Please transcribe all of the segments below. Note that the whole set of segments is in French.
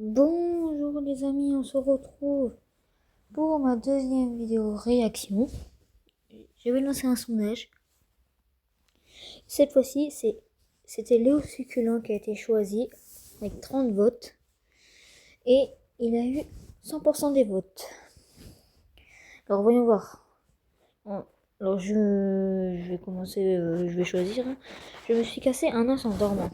Bonjour les amis, on se retrouve pour ma deuxième vidéo réaction. Je vais lancer un sondage. Cette fois-ci, c'était Léo Succulent qui a été choisi avec 30 votes. Et il a eu 100% des votes. Alors voyons voir. Alors je vais commencer, je vais choisir. Je me suis cassé un os en dormant.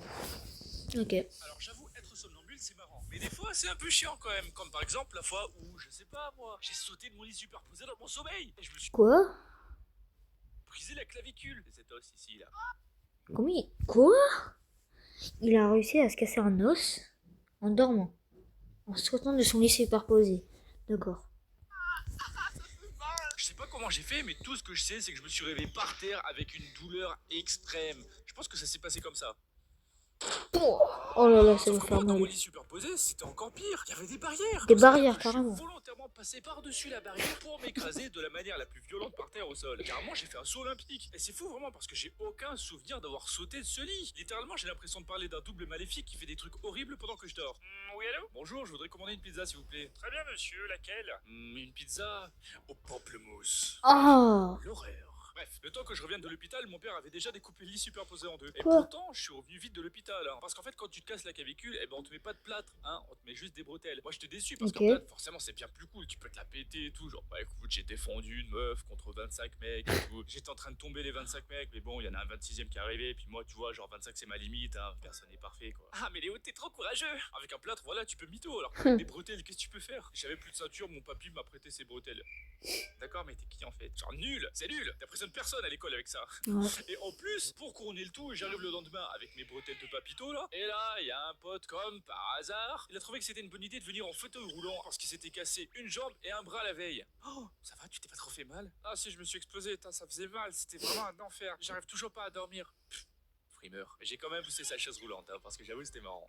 Ok. Alors j'avoue, être somnambule c'est marrant. Mais des fois c'est un peu chiant quand même. Comme par exemple la fois où, je sais pas moi, j'ai sauté de mon lit superposé dans mon sommeil. Et je me suis Quoi? brisé la clavicule. C'est cet os ici là. Quoi? Il a réussi à se casser un os en dormant. En sautant de son lit superposé. D'accord. Je sais pas comment j'ai fait, mais tout ce que je sais c'est que je me suis réveillé par terre avec une douleur extrême. Je pense que ça s'est passé comme ça. Oh là là, ça Sauf va que faire moi, dans mon mal. lit superposé, c'était encore pire. Il y avait des barrières. Des Donc ça veut dire barrières, que je suis carrément. volontairement passé par-dessus la barrière pour m'écraser de la manière la plus violente par terre au sol. Carrément, j'ai fait un saut olympique. Et c'est fou vraiment parce que j'ai aucun souvenir d'avoir sauté de ce lit. Littéralement, j'ai l'impression de parler d'un double maléfique qui fait des trucs horribles pendant que je dors. Oui, allô? Bonjour, je voudrais commander une pizza s'il vous plaît. Très bien, monsieur. Laquelle? Une pizza au pamplemousse. Oh. L'horreur. Bref, le temps que je revienne de l'hôpital, mon père avait déjà découpé le lit superposé en deux. Et Quoi? pourtant, je suis revenu vite de l'hôpital. Parce qu'en fait, quand tu te casses la clavicule, on te met pas de plâtre, hein, on te met juste des bretelles. Moi, j'étais déçu parce Ok. qu'un plâtre, forcément, c'est bien plus cool. Tu peux te la péter et tout. Genre, bah écoute, j'ai défendu une meuf contre 25 mecs et tout. J'étais en train de tomber les 25 mecs, mais bon, il y en a un 26e qui est arrivé. Et puis moi, tu vois, genre 25, c'est ma limite, hein. Personne n'est parfait, quoi. Ah, mais Léo, t'es trop courageux. Avec un plâtre, voilà, tu peux mytho. Alors qu'avec des bretelles, qu'est-ce que tu peux faire? J'avais plus de ceinture, mon papy m'a prêté ses bretelles. D'accord, mais t'es qui en fait? Genre nul, c'est nul. T'impressionnes personne à l'école avec ça. Ouais. Et en plus, pour couronner le tout, j'arrive le lendemain avec mes bretelles de papito là. Et là, il y a un pote comme par hasard. Il a trouvé que c'était une bonne idée de venir en fauteuil roulant parce qu'il s'était cassé une jambe et un bras la veille. Oh, ça va, tu t'es pas trop fait mal? Ah si, je me suis explosé, ça faisait mal, c'était vraiment un enfer. J'arrive toujours pas à dormir. Frimeur. Mais j'ai quand même poussé sa chaise roulante, hein, parce que j'avoue c'était marrant.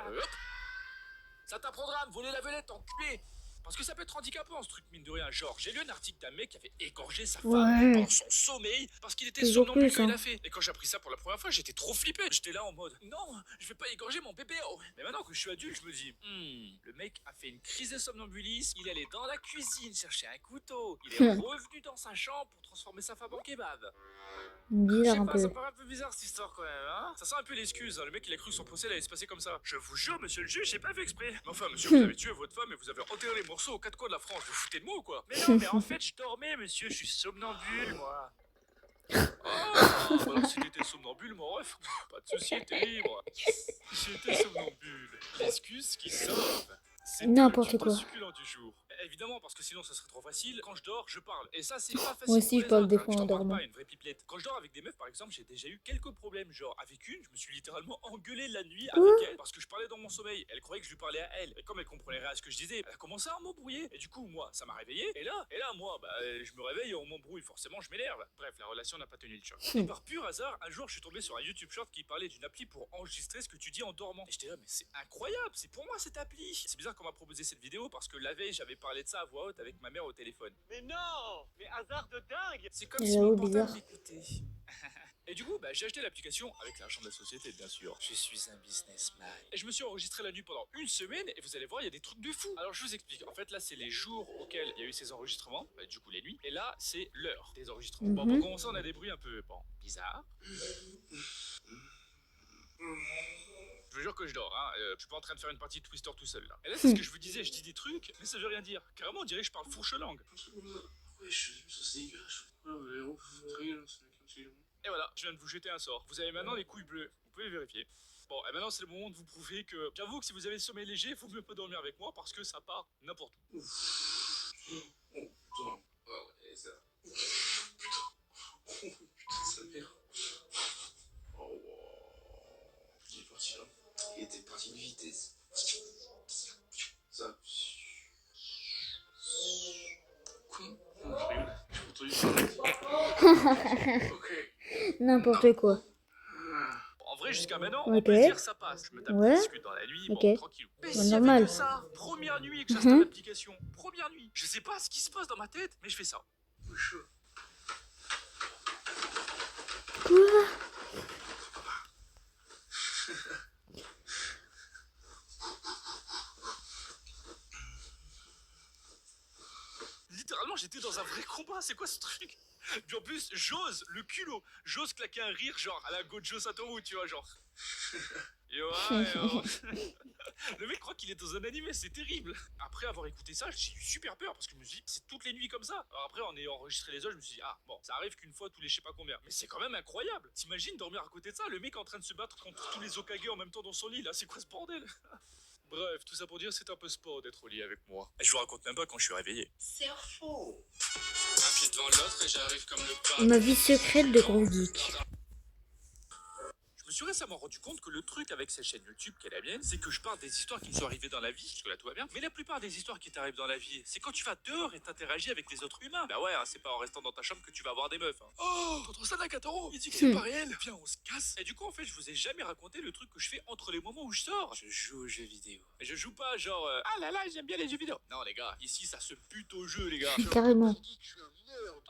Hop. Ça t'apprendra à me voler la velette, enculé. Parce que ça peut être handicapant ce truc, mine de rien. Genre, j'ai lu un article d'un mec qui avait égorgé sa femme pendant Ouais. son sommeil parce qu'il était Toujours somnambule plus, quand il hein. l'a fait. Et quand j'ai appris ça pour la première fois, j'étais trop flippé. J'étais là en mode, non, je vais pas égorger mon bébé. Oh. Mais maintenant que je suis adulte, je me dis, le mec a fait une crise de somnambulisme. Il allait dans la cuisine chercher un couteau. Il est revenu dans sa chambre pour transformer sa femme en kebab. Je Bizarre sais un pas, ça peu. me paraît un peu bizarre cette histoire quand même, hein. Ça sent un peu l'excuse, hein. Le mec il a cru que son procès allait se passer comme ça. Je vous jure, monsieur le juge, j'ai pas fait exprès. Mais enfin, monsieur, vous avez tué votre femme et vous avez enterré les morceaux aux quatre coins de la France. Vous foutez de moi ou quoi? Mais non, mais en fait, je dormais, monsieur, je suis somnambule, moi. Ah, bah alors si t'étais somnambule, mon ref, pas de soucis, t'es libre. J'étais somnambule. L'excuse qui sauve. C'était le N'importe tuto quoi. succulent du jour. Évidemment, parce que sinon ça serait trop facile. Quand je dors, je parle. Et ça, c'est pas Moi facile pour aussi, je les parle autres, des hein. fois Je en t'en parle dormant. pas, une vraie pipelette. Quand je dors avec des meufs, par exemple, j'ai déjà eu quelques problèmes. Genre, avec une, je me suis littéralement engueulé la nuit Quoi? avec elle parce que je parlais dans mon sommeil. Elle croyait que je lui parlais à elle. Et comme elle comprenait rien à ce que je disais, elle a commencé à m'embrouiller. Et du coup, moi, ça m'a réveillé. Et là, moi, bah, je me réveille et on m'embrouille. Forcément, je m'énerve. Bref, la relation n'a pas tenu le choc. Et par pur hasard, un jour, je suis tombé sur un YouTube Short qui parlait d'une appli pour enregistrer ce que tu dis en dormant. Et j'étais là, mais c'est incroyable, c'est pour moi cette appli. C'est bizarre qu'on m'a proposé cette vidéo parce que la veille, j'avais parlé de ça à voix haute avec ma mère au téléphone. Mais non! Mais hasard de dingue! C'est comme si mon J'avoue, portable bizarre. m'écoutait. Et du coup, bah, j'ai acheté l'application avec l'argent de la société, bien sûr. Je suis un businessman. Et je me suis enregistré la nuit pendant une semaine et vous allez voir, il y a des trucs de fou. Alors je vous explique. En fait, là, c'est les jours auxquels il y a eu ces enregistrements, bah, du coup les nuits. Et là, c'est l'heure des enregistrements. Bon, pour commencer, on a des bruits un peu, bon, bizarres. Je vous jure que je dors, hein. Je suis pas en train de faire une partie de Twister tout seul là. Et là, c'est ce que je vous disais, je dis des trucs, mais ça veut rien dire. Carrément, on dirait que je parle fourche langue. Et voilà, je viens de vous jeter un sort. Vous avez maintenant les couilles bleues. Vous pouvez vérifier. Bon, et maintenant c'est le moment de vous prouver que j'avoue que si vous avez le sommeil léger, faut mieux pas dormir avec moi parce que ça part n'importe où. Il est parti là. Il était parti de vitesse. Ça. Quoi? Non, je rigole. J'ai entendu. Ok. N'importe quoi. En vrai, jusqu'à maintenant, on Ok. peut se dire ça passe. Je me tape des Ouais. discutes dans la nuit, Ok. bon, tranquillou. Mais Bah, s'il y avait normal. que ça, première nuit que j'installe l'application, première nuit. Je sais pas ce qui se passe dans ma tête, mais je fais ça. Quoi? littéralement, j'étais dans un vrai combat. C'est quoi ce truc? Puis en plus, j'ose claquer un rire, genre à la Gojo Satoru, tu vois, genre. Yo, yo. Le mec croit qu'il est dans un animé, c'est terrible. Après avoir écouté ça, j'ai eu super peur parce que je me suis dit, c'est toutes les nuits comme ça. Alors après, en ayant enregistré les autres, je me suis dit, ah bon, ça arrive qu'une fois tous les je sais pas combien. Mais c'est quand même incroyable. T'imagines dormir à côté de ça, le mec est en train de se battre contre tous les Hokage en même temps dans son lit, là, c'est quoi ce bordel? Bref, tout ça pour dire, c'est un peu sport d'être au lit avec moi. Et je vous raconte même pas quand je suis réveillé. C'est faux. Un pied devant l'autre et j'arrive comme le pas. Ma vie secrète de gros geek. Je me suis récemment rendu compte que le truc avec cette chaîne YouTube qui est la mienne, c'est que je parle des histoires qui me sont arrivées dans la vie, jusque là tout va bien. Mais la plupart des histoires qui t'arrivent dans la vie, c'est quand tu vas dehors et t'interagis avec les autres humains. Bah ouais, hein, c'est pas en restant dans ta chambre que tu vas avoir des meufs. Hein. Oh, t'entends ça Nakatoro? Il dit que c'est pas réel. Viens, on se casse. Et du coup, en fait, je vous ai jamais raconté le truc que je fais entre les moments où je sors. Je joue aux jeux vidéo. Et je joue pas genre, ah là là, j'aime bien les jeux vidéo. Non les gars, ici ça se pute au jeu les gars. Carrément.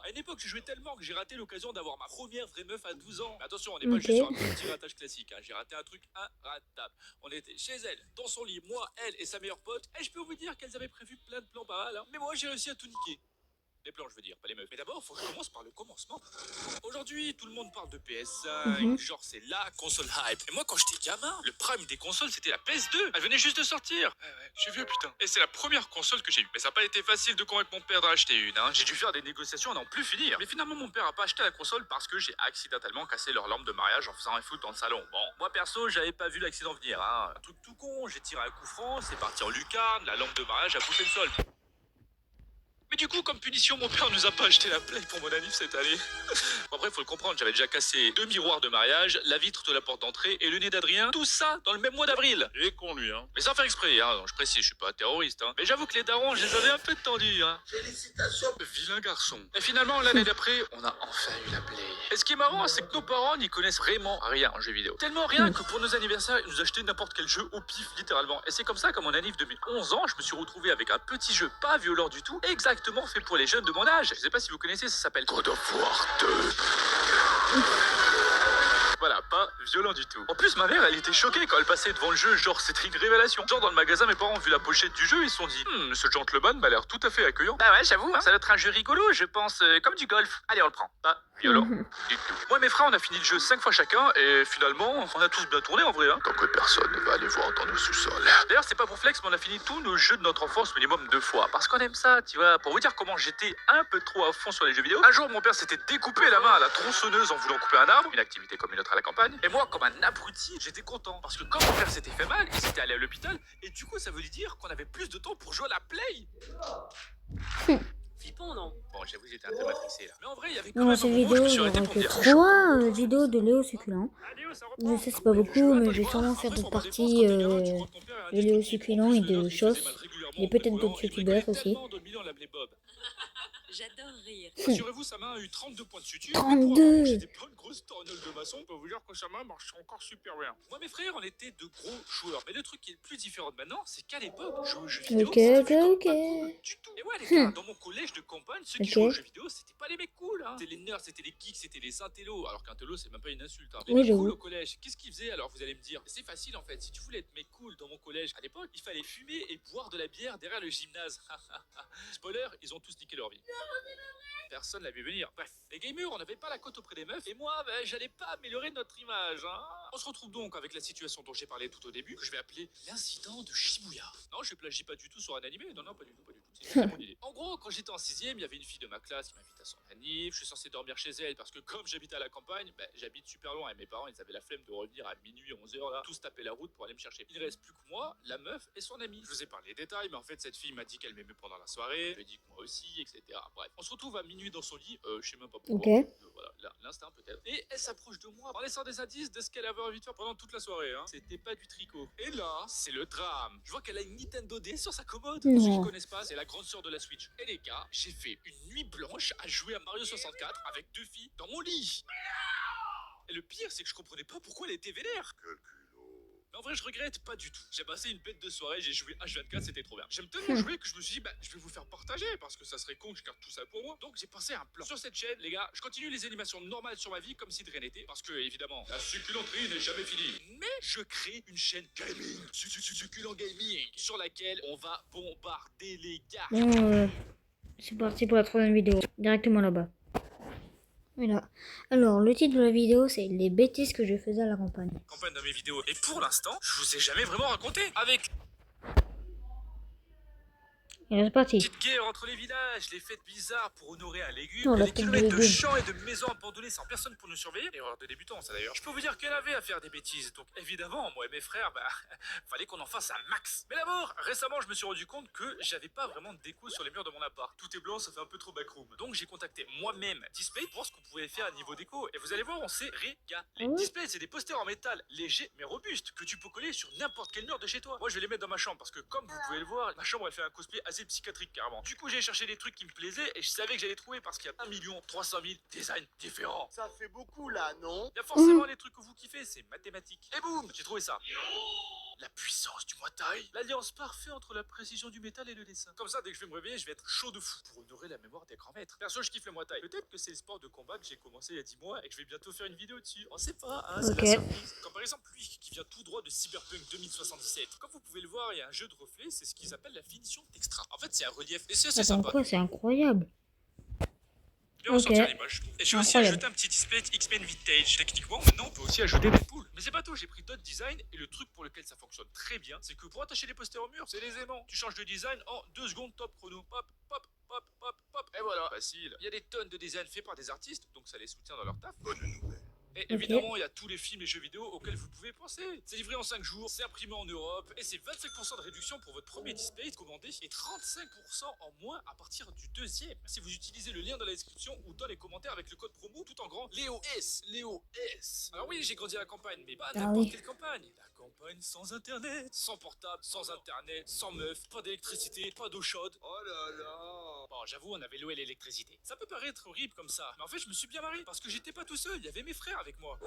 À une époque, je jouais tellement que j'ai raté l'occasion d'avoir ma première vraie meuf à 12 ans. Mais attention, on n'est pas Ok. juste sur un petit ratage classique. Hein. J'ai raté un truc inratable. On était chez elle, dans son lit, moi, elle et sa meilleure pote. Et je peux vous dire qu'elles avaient prévu plein de plans pas mal. Hein. Mais moi, j'ai réussi à tout niquer. Les plans, je veux dire, pas les meufs. Mais d'abord, faut que je commence par le commencement. Aujourd'hui, tout le monde parle de PS5, genre c'est la console hype. Et moi, quand j'étais gamin, le prime des consoles, c'était la PS2. Elle venait juste de sortir. Ouais, je suis vieux, putain. Et c'est la première console que j'ai eue. Mais ça n'a pas été facile de convaincre mon père d'en acheter une. Hein. J'ai dû faire des négociations à n'en plus finir. Mais finalement, mon père a pas acheté la console parce que j'ai accidentellement cassé leur lampe de mariage en faisant un foot dans le salon. Bon, moi perso, j'avais pas vu l'accident venir. Hein. Un truc tout con, j'ai tiré un coup franc, c'est parti en lucarne, la lampe de mariage a bouffé le sol. Mais du coup, comme punition, mon père nous a pas acheté la Play pour mon anniv cette année. Bon, après, faut le comprendre, j'avais déjà cassé 2 miroirs de mariage, la vitre de la porte d'entrée et le nez d'Adrien. Tout ça dans le même mois d'avril. Il est con lui, hein. Mais sans faire exprès, hein. Je précise, je suis pas un terroriste, hein. Mais j'avoue que les darons, je les avais un peu tendus, hein. Félicitations. Vilain garçon. Et finalement, l'année d'après, on a enfin eu la Play. Et ce qui est marrant, c'est que nos parents n'y connaissent vraiment rien en jeux vidéo. Tellement rien que pour nos anniversaires, ils nous achetaient n'importe quel jeu au pif, littéralement. Et c'est comme ça qu'à mon anniv de mes 11 ans, je me suis retrouvé avec un petit jeu pas violent du tout, exactement fait pour les jeunes de mon âge. Je sais pas si vous connaissez, ça s'appelle God of War 2. Voilà, pas violent du tout. En plus, ma mère, elle était choquée quand elle passait devant le jeu, genre c'était une révélation. Genre dans le magasin, mes parents ont vu la pochette du jeu, ils se sont dit, ce gentleman m'a l'air tout à fait accueillant. Bah ouais, j'avoue, hein, ça doit être un jeu rigolo, je pense, comme du golf. Allez, on le prend. Pas violent du tout. Moi et mes frères, on a fini le jeu 5 fois chacun, et finalement, on a tous bien tourné en vrai. Hein. Tant que personne ne va aller voir dans nos sous-sols. D'ailleurs, c'est pas pour flex, mais on a fini tous nos jeux de notre enfance minimum 2 fois. Parce qu'on aime ça, tu vois. Pour vous dire comment j'étais un peu trop à fond sur les jeux vidéo, un jour, mon père s'était découpé la main à la tronçonneuse en voulant couper un arbre, une activité comme une autre à la campagne. Et moi, comme un abruti, j'étais content. Parce que quand mon père s'était fait mal, il s'était allé à l'hôpital, et du coup, ça veut dire qu'on avait plus de temps pour jouer à la Play. Flippant, non? Bon, j'avoue, j'étais un peu matrixé là. Mais en vrai, il y avait quand Dans même un cette moment où je vidéo, me il suis y arrêté aura pour me que dire. 3 vidéos de Léo Succulent. Je sais, c'est pas beaucoup, mais je vais sûrement faire Après, d'autres pour ma parties défense, quand t'es gamin, tu crois que ton père est de Léo indestructible. Succulent En et plus, le de nôtre, il faisait Choss. mal régulièrement Et en peut-être bricolant, d'autres il bricolait youtubeurs aussi. tellement, Don Milan l'appelait Bob. J'adore rire. Rassurez-vous, sa main a eu 32 points de suture. 32. J'étais pas une grosse torgnole de maçon, on peut vous dire que sa main marche encore super bien. Moi, mes frères, on était de gros joueurs. Mais le truc qui est le plus différent de maintenant, c'est qu'à l'époque, jouer aux jeux vidéo, Ok, c'était ok, vu comme ok. pas cool du tout. Et ouais, les gars, dans mon collège de campagne, ceux qui Ok. jouaient aux jeux vidéo, c'était pas les mecs cool. Hein. C'était les nerds, c'était les geeks, c'était les intellos. Alors qu'un télo, c'est même pas une insulte. Hein. Les Oui, mecs j'avoue. cool au collège, qu'est-ce qu'ils faisaient alors, vous allez me dire? C'est facile en fait. Si tu voulais être mec cool dans mon collège à l'époque, il fallait fumer et boire de la bière derrière le gymnase. Spoiler, ils ont tous niqué leur vie. Personne l'a vu venir. Bref, les gamers, on n'avait pas la cote auprès des meufs, et moi, ben, j'allais pas améliorer notre image. Hein. On se retrouve donc avec la situation dont j'ai parlé tout au début, que je vais appeler l'incident de Shibuya. Non, je plagie pas du tout sur un animé, non, pas du tout, pas du tout. C'est une très bonne idée. En gros, quand j'étais en 6ème, il y avait une fille de ma classe qui m'invite à son anniv. Je suis censé dormir chez elle parce que comme j'habite à la campagne, ben, j'habite super loin et mes parents, ils avaient la flemme de revenir à minuit, 11h là, tous taper la route pour aller me chercher. Il ne reste plus que moi, la meuf et son ami. Je vous ai parlé des détails, mais en fait, cette fille m'a dit qu'elle m'aimait pendant la soirée. Je lui ai dit que moi aussi, etc. Bref, on se retrouve à minuit dans son lit, je sais même pas pourquoi. Ok. Voilà, l'instinct peut-être. Et elle s'approche de moi en laissant des indices de ce qu'elle avait envie de faire pendant toute la soirée. Hein. C'était pas du tricot. Et là, c'est le drame. Je vois qu'elle a une Nintendo DS sur sa commode. Pour ceux qui Non. connaissent pas, c'est la grande sœur de la Switch. Et les gars, j'ai fait une nuit blanche à jouer à Mario 64 avec 2 filles dans mon lit. Et le pire, c'est que je comprenais pas pourquoi elle était vénère. Mais en vrai, je regrette pas du tout. J'ai passé une bête de soirée, j'ai joué H24, c'était trop bien. J'aime tellement jouer que je me suis dit, bah, je vais vous faire partager parce que ça serait con que je garde tout ça pour moi. Donc, j'ai pensé à un plan. Sur cette chaîne, les gars, je continue les animations normales sur ma vie comme si de rien n'était. Parce que, évidemment, la succulenterie n'est jamais finie. Mais je crée une chaîne gaming, succulent gaming, sur laquelle on va bombarder les gars. Bon, C'est parti pour la troisième vidéo. Directement là-bas. Voilà. Alors, le titre de la vidéo, c'est les bêtises que je faisais à la campagne. Campagne dans mes vidéos. Et pour l'instant, je vous ai jamais vraiment raconté. Avec Et c'est parti. petite guerre entre les villages, les fêtes bizarres pour honorer un légume, Oh, la des tête de kilomètres de légume. champs et de maisons abandonnées sans personne pour nous surveiller. Erreur de débutant, ça d'ailleurs. Je peux vous dire qu'elle avait à faire des bêtises, donc évidemment, moi et mes frères, fallait qu'on en fasse un max. Mais d'abord, récemment, je me suis rendu compte que j'avais pas vraiment de déco sur les murs de mon appart. Tout est blanc, ça fait un peu trop backroom. Donc j'ai contacté moi-même Display pour voir ce qu'on pouvait faire à niveau déco. Et vous allez voir, on s'est régalé. Ah ouais? Display, c'est des posters en métal légers mais robustes que tu peux coller sur n'importe quel mur de chez toi. Moi, je vais les mettre dans ma chambre parce que, comme vous pouvez le voir, ma chambre elle fait un cosplay asile psychiatrique carrément. Du coup, j'ai cherché des trucs qui me plaisaient et je savais que j'allais trouver parce qu'il y a 1 300 000 designs différents. Ça fait beaucoup là, non? Il y a forcément les trucs que vous kiffez, c'est mathématique. Et boum, j'ai trouvé ça. La puissance du Muay Thai. L'alliance parfaite entre la précision du métal et le dessin. Comme ça, dès que je vais me réveiller, je vais être chaud de fou pour honorer la mémoire des grands maîtres. Perso, je kiffe le Muay Thai. Peut-être que c'est le sport de combat que j'ai commencé il y a 10 mois et que je vais bientôt faire une vidéo dessus. On sait pas, hein, c'est Ok. la surprise. Comme par exemple lui, qui vient tout droit de Cyberpunk 2077. Comme vous pouvez le voir, il y a un jeu de reflets, c'est ce qu'ils appellent la finition textra. En fait, c'est un relief et c'est assez Attends, sympa. quoi? C'est incroyable. Bien ressortir Ok. l'image, je trouve. Et j'ai aussi Incroyable. ajouté un petit display X-Men Vintage. Techniquement, maintenant, on peut aussi ajouter des poules. Mais c'est pas tout, j'ai pris d'autres designs et le truc pour lequel ça fonctionne très bien, c'est que pour attacher les posters au mur, c'est les aimants. Tu changes de design en 2 secondes top chrono. Pop, pop, pop, pop, pop. Et voilà, facile. Il y a des tonnes de designs faits par des artistes, donc ça les soutient dans leur taf. Bonne nouvelle. Et Ok. évidemment, il y a tous les films et jeux vidéo auxquels vous pouvez penser. C'est livré en 5 jours, c'est imprimé en Europe, et c'est 25% de réduction pour votre premier display commandé et 35% en moins à partir du deuxième. Si vous utilisez le lien dans la description ou dans les commentaires avec le code promo tout en grand Léo S. Léo S. Alors oui, j'ai grandi à la campagne, mais pas Ah n'importe oui. quelle campagne. La campagne sans internet, sans portable, sans internet, sans meuf, pas d'électricité, pas d'eau chaude. Oh là là. Bon, j'avoue, on avait l'eau et l'électricité. Ça peut paraître horrible comme ça, mais en fait, je me suis bien marré parce que j'étais pas tout seul, il y avait mes frères avec moi.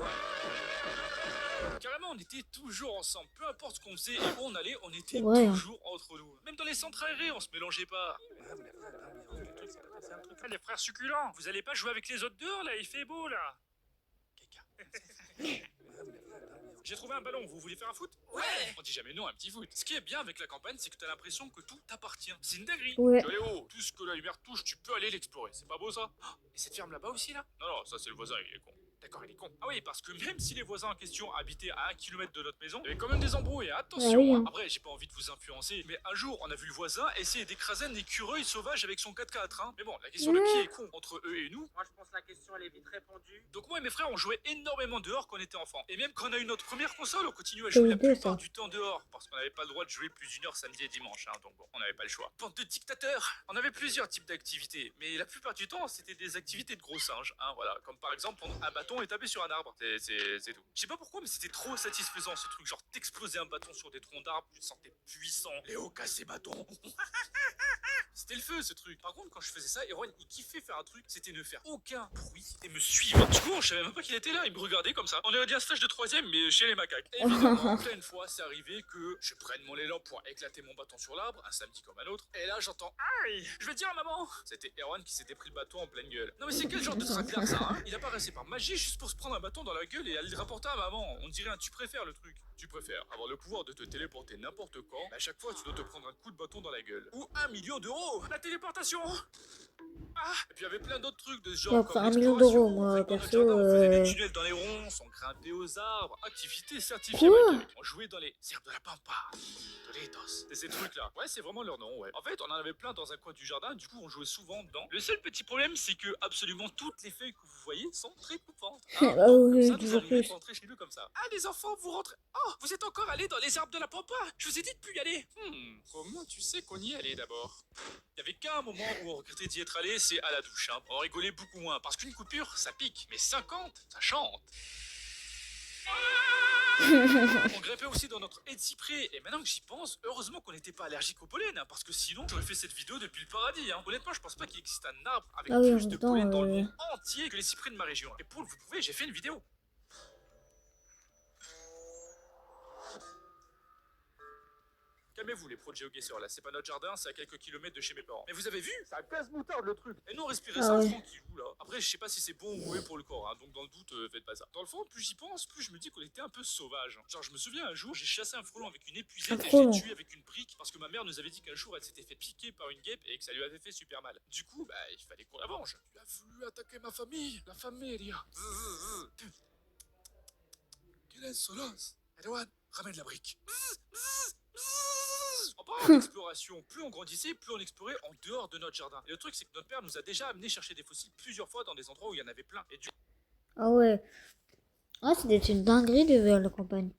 Carrément, on était toujours ensemble. Peu importe ce qu'on faisait et où on allait, on était Ouais. toujours entre nous. Même dans les centres aérés, on se mélangeait pas. Ah, les frères succulents, vous allez pas jouer avec les autres dehors là, il fait beau là. J'ai trouvé un ballon, vous voulez faire un foot? Ouais. On dit jamais non à un petit foot. Ce qui est bien avec la campagne, c'est que t'as l'impression que tout t'appartient. C'est une dinguerie. Ouais. Tu vas aller haut, tout ce que la lumière touche, tu peux aller l'explorer. C'est pas beau ça? Oh, et cette ferme là-bas aussi là? Non, non, ça c'est le voisin, il est con. D'accord, il est con. Ah oui, parce que même si les voisins en question habitaient à 1 km de notre maison, il y avait quand même des embrouilles. Attention, Ah oui, hein. Après, j'ai pas envie de vous influencer, mais un jour, on a vu le voisin essayer d'écraser un écureuil sauvage avec son 4x4. Hein. Mais bon, la question de qui est con entre eux et nous. Moi, je pense que la question, elle est vite répondue. Donc moi et mes frères, on jouait énormément dehors quand on était enfants. Et même quand on a eu notre première console, on continuait à jouer la deux, plupart ça. du temps dehors. Parce qu'on n'avait pas le droit de jouer plus d'une heure samedi et dimanche. Hein, donc bon, on n'avait pas le choix. Bande de dictateurs. On avait plusieurs types d'activités. Mais la plupart du temps, c'était des activités de gros singes. Hein, voilà. Comme par exemple prendre un bâton et taper sur un arbre. C'est tout. Je sais pas pourquoi, mais c'était trop satisfaisant ce truc. Genre t'exploser un bâton sur des troncs d'arbres, tu te sentais puissant. Léo casse ses bâtons. C'était le feu ce truc. Par contre, quand je faisais ça, Erwan il kiffait faire un truc, c'était ne faire aucun bruit et me suivre. Du coup, je savais même pas qu'il était là, il me regardait comme ça. On aurait dit un stage de 3ème, mais chez les macaques. Évidemment, plein de fois, c'est arrivé que je prenne mon élan pour éclater mon bâton sur l'arbre, un samedi comme un autre. Et là, j'entends aïe, je vais dire à maman. C'était Erwan qui s'était pris le bâton en pleine gueule. Non mais c'est quel genre de tracteur ça, hein? Il apparaissait par magie juste pour se prendre un bâton dans la gueule et aller le rapporter à maman. On dirait un tu préfères le truc. Tu préfères avoir le pouvoir de te téléporter n'importe quand, mais à chaque fois tu dois te prendre un coup de bâton dans la gueule. Ou 1 million d'euros. La téléportation. Ah, et puis il y avait plein d'autres trucs de ce genre. Ouais, Comme pour 1 million l'exploration. d'euros, moi, Dans notre perso, jardin, on faisait des tunnels dans les ronces, on grimpait aux arbres, activités certifiées. Quoi? Mike. On jouait dans les herbes de la pampa. Doritos. C'est ces trucs-là. Ouais, c'est vraiment leur nom, ouais. En fait, on en avait plein dans un coin du jardin, du coup, on jouait souvent dedans. Le seul petit problème, c'est que absolument toutes les feuilles que vous voyez sont très coupantes. Bah donc, oui, ça nous toujours arrivait plus. de rentrer chez nous comme ça. Ah, les enfants, vous rentrez. Oh, vous êtes encore allés dans les arbres de la pampa. Je vous ai dit de plus y aller. Comment tu sais qu'on y allait d'abord? Il y avait qu'un moment où on regrettait d'y être allé, c'est à la douche. Hein. On rigolait beaucoup moins, parce qu'une coupure, ça pique. Mais 50, ça chante. On grimpait aussi dans notre haie de cyprès. Et maintenant que j'y pense, heureusement qu'on n'était pas allergique au pollen, hein, parce que sinon j'aurais fait cette vidéo depuis le paradis. Hein. Honnêtement, je pense pas qu'il existe un arbre avec Ah oui, en plus de même temps, pollen dans le monde entier que les cyprès de ma région. Et pour vous pouvez, j'ai fait une vidéo. Calmez-vous les pros de GeoGuessr là, c'est pas notre jardin, c'est à quelques kilomètres de chez mes parents. Mais vous avez vu? Ça casse moutarde le truc. Et nous on respirait Ah ça ouais. tranquillou là. Après je sais pas si c'est bon ou mauvais pour le corps, hein, donc dans le doute faites pas ça. Dans le fond, plus j'y pense, plus je me dis qu'on était un peu sauvage. Genre je me souviens un jour, j'ai chassé un frelon avec une épuisette Un et je frelon. l'ai tué avec une brique parce que ma mère nous avait dit qu'un jour elle s'était fait piquer par une guêpe et que ça lui avait fait super mal. Du coup, bah, il fallait qu'on la venge. Tu as voulu attaquer ma famille, la familia. Quelle insolence. Edouard, ramène la brique. En parlant d'exploration, plus on grandissait, plus on explorait en dehors de notre jardin. Et le truc, c'est que notre père nous a déjà amené chercher des fossiles plusieurs fois dans des endroits où il y en avait plein. Et du Ah ouais. Ah, c'était une dinguerie de vers la campagne.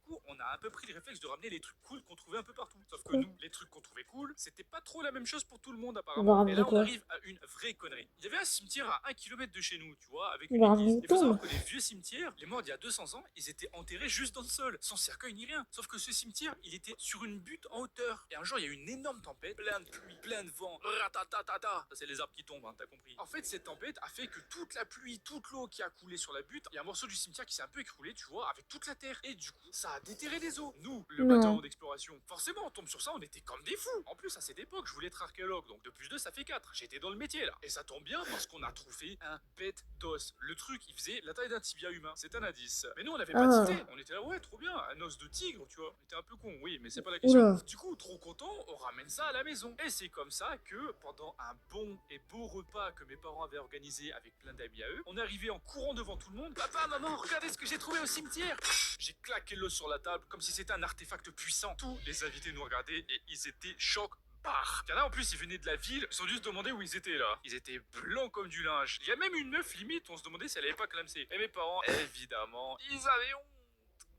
coup, on a un peu pris le réflexe de ramener les trucs cool qu'on trouvait un peu partout. Sauf que Quoi nous, les trucs qu'on trouvait cool, c'était pas trop la même chose pour tout le monde On va apparemment. ramener Et là, on quoi? arrive à une vraie connerie. Il y avait un cimetière à 1 kilomètre de chez nous, tu vois, avec On une va église. ramener une Il faut savoir tombe. que les vieux cimetières, les morts d'il y a 200 ans, ils étaient enterrés juste dans le sol, sans cercueil ni rien. Sauf que ce cimetière, il était sur une butte en hauteur. Et un jour, il y a eu une énorme tempête, plein de pluie, plein de vent, ratatatata. Ça, c'est les arbres qui tombent, hein, t'as compris. En fait, cette tempête a fait que toute la pluie, toute l'eau qui a coulé sur la butte, il y a un morceau du cimetière qui s'est un peu écroulé, tu vois, avec toute la terre. Et du coup, ça a déterré les eaux. Nous, le Non. bataillon d'exploration, forcément, on tombe sur ça, on était comme des fous. En plus, à cette époque, je voulais être archéologue, donc 2 plus 2, ça fait 4. J'étais dans le métier, là. Et ça tombe bien parce qu'on a trouvé un bête d'os. Le truc, il faisait la taille d'un tibia humain. C'est un indice. Mais nous, on n'avait pas Ah. d'idée. On était là, ouais, trop bien, un os de tigre, tu vois. On était un peu con, oui, mais c'est pas la question. Oula. Du coup, trop content, on ramène ça à la maison. Et c'est comme ça que, pendant un bon et beau repas que mes parents avaient organisé avec plein d'amis à eux, on est arrivé en courant devant tout le monde. Papa, maman, regardez ce que j'ai trouvé au cimetière. J'ai claqué l'os sur la table comme si c'était un artefact puissant. Tous les invités nous regardaient et ils étaient chocs. Il y en a en plus, ils venaient de la ville, ils ont dû se demander où ils étaient là. Ils étaient blancs comme du linge. Il y a même une meuf limite, on se demandait si elle avait pas clamsé. Et mes parents, évidemment, ils avaient honte.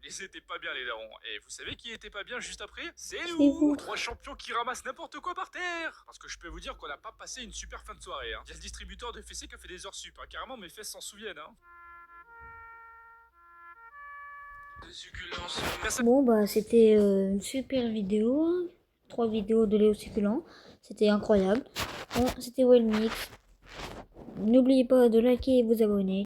Ils étaient pas bien les darons. Et vous savez qui était pas bien juste après? C'est C'est nous, vous. 3 champions qui ramassent n'importe quoi par terre. Parce que je peux vous dire qu'on n'a pas passé une super fin de soirée. Hein. Il y a le distributeur de fessées qui a fait des heures sup. Hein. Carrément, mes fesses s'en souviennent. Hein. Bon, bah, c'était une super vidéo. Hein. 3 vidéos de Léo Succulent. C'était incroyable. Bon, c'était Wellmix. N'oubliez pas de liker et vous abonner.